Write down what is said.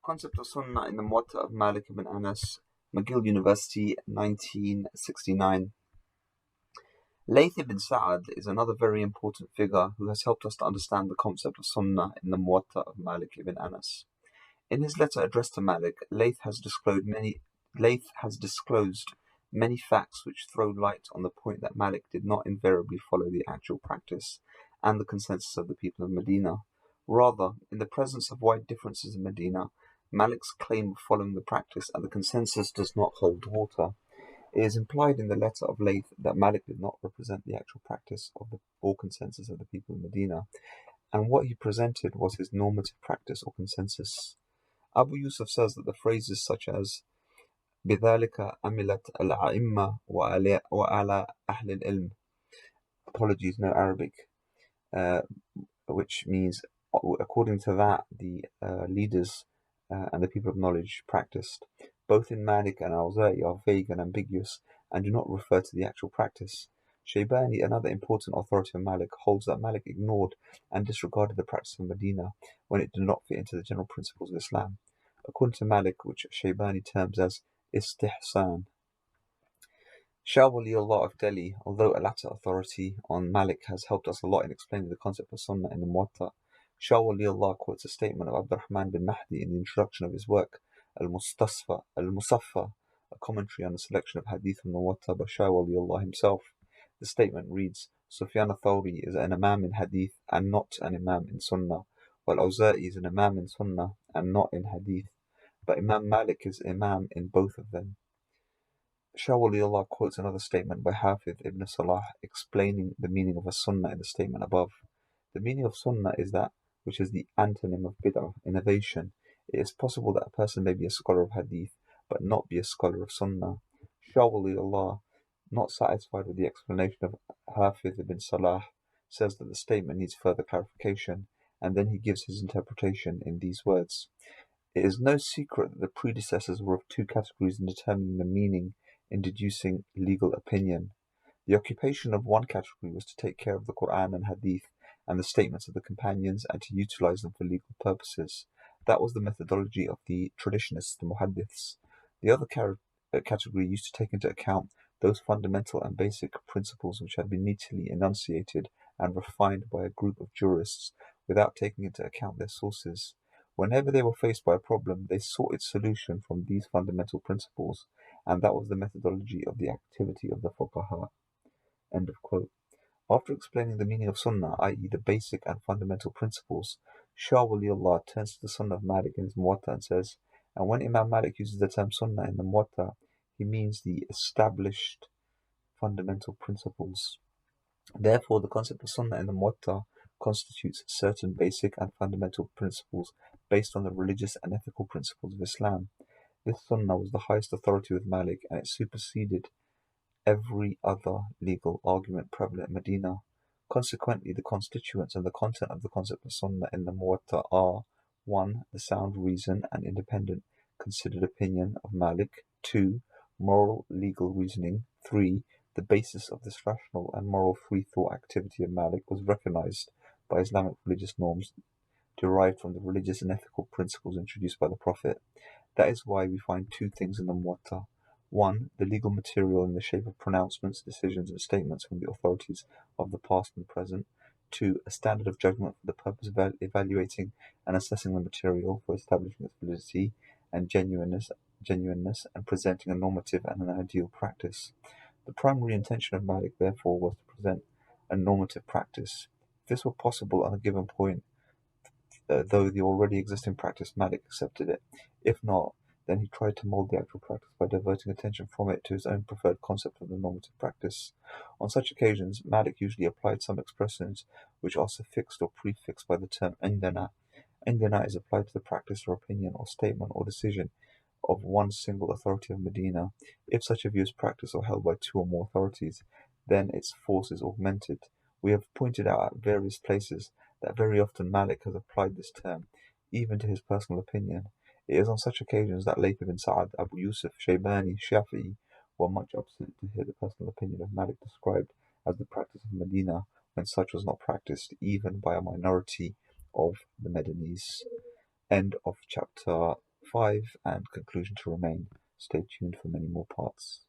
Concept of Sunnah in the Muwatta of Malik ibn Anas, Mcgill University, 1969. Layth ibn Sa'ad is another very important figure who has helped us to understand the concept of Sunnah in the Muwatta of Malik ibn Anas. In his letter addressed to Malik, Layth has disclosed many facts which throw light on the point that Malik did not invariably follow the actual practice and the consensus of the people of Medina. Rather, in the presence of wide differences in Medina, Malik's claim of following the practice and the consensus does not hold water. It is implied in the letter of Layth that Malik did not represent the actual practice or consensus of the people of Medina, and what he presented was his normative practice or consensus. Abu Yusuf says that the phrases such as بِذَلِكَ أَمِلَتْ الْأَئِمَّةُ وَعَلَى أَهْلِ الْعِلْمِ, apologies, no Arabic, which means according to that the leaders and the people of knowledge practiced, both in Malik and Awza'i, are vague and ambiguous and do not refer to the actual practice. Shaybani, another important authority of Malik, holds that Malik ignored and disregarded the practice of Medina when it did not fit into the general principles of Islam. According to Malik, which Shaybani terms as istihsan. Shah Waliullah of Delhi, although a latter authority on Malik, has helped us a lot in explaining the concept of Sunnah in the Muwatta. Shah Waliullah quotes a statement of Abdurrahman bin Mahdi in the introduction of his work, Al-Musaffa, a commentary on the selection of hadith from the Muwatta by Shah Waliullah himself. The statement reads, Sufyan al-Thawri is an imam in hadith and not an imam in Sunnah, while Awza'i is an imam in Sunnah and not in hadith, but Imam Malik is imam in both of them. Shah Waliullah quotes another statement by Hafidh ibn Salah explaining the meaning of a sunnah in the statement above. The meaning of sunnah is that which is the antonym of bid'ah, innovation. It is possible that a person may be a scholar of hadith but not be a scholar of sunnah. Shah Waliullah, not satisfied with the explanation of Hafidh ibn Salah, says that the statement needs further clarification, and then he gives his interpretation in these words. It is no secret that the predecessors were of two categories in determining the meaning in deducing legal opinion. The occupation of one category was to take care of the Qur'an and hadith and the statements of the companions and to utilize them for legal purposes. That was the methodology of the traditionists, the muhaddiths. The other category used to take into account those fundamental and basic principles which had been neatly enunciated and refined by a group of jurists without taking into account their sources. Whenever they were faced by a problem, they sought its solution from these fundamental principles, and that was the methodology of the activity of the fuqaha. End of quote. After explaining the meaning of sunnah, i.e. the basic and fundamental principles, Shah Waliullah turns to the sunnah of Malik in his Muwatta and says, and when Imam Malik uses the term sunnah in the Muwatta, he means the established fundamental principles. Therefore, the concept of sunnah in the Muwatta constitutes certain basic and fundamental principles based on the religious and ethical principles of Islam. This sunnah was the highest authority with Malik, and it superseded every other legal argument prevalent in Medina. Consequently, the constituents and the content of the concept of sunnah in the Muwatta are 1. The sound reason and independent considered opinion of Malik. 2. Moral legal reasoning. 3. The basis of this rational and moral free thought activity of Malik was recognized by Islamic religious norms derived from the religious and ethical principles introduced by the Prophet. That is why we find two things in the Muwatta. 1. The legal material in the shape of pronouncements, decisions, and statements from the authorities of the past and present. 2. A standard of judgment for the purpose of evaluating and assessing the material for establishing its validity and genuineness and presenting a normative and an ideal practice. The primary intention of Malik, therefore, was to present a normative practice. If this were possible on a given point, though the already existing practice, Malik accepted it. If not, then he tried to mold the actual practice by diverting attention from it to his own preferred concept of the normative practice. On such occasions, Malik usually applied some expressions which are suffixed or prefixed by the term indana. Indana is applied to the practice or opinion or statement or decision of one single authority of Medina. If such a view is practiced or held by two or more authorities, then its force is augmented. We have pointed out at various places that very often Malik has applied this term, even to his personal opinion. It is on such occasions that Layth ibn Sa'ad, Abu Yusuf, Shaybani, Shafi'i were much upset to hear the personal opinion of Malik described as the practice of Medina, when such was not practiced even by a minority of the Medinis. End of chapter 5 and conclusion to remain. Stay tuned for many more parts.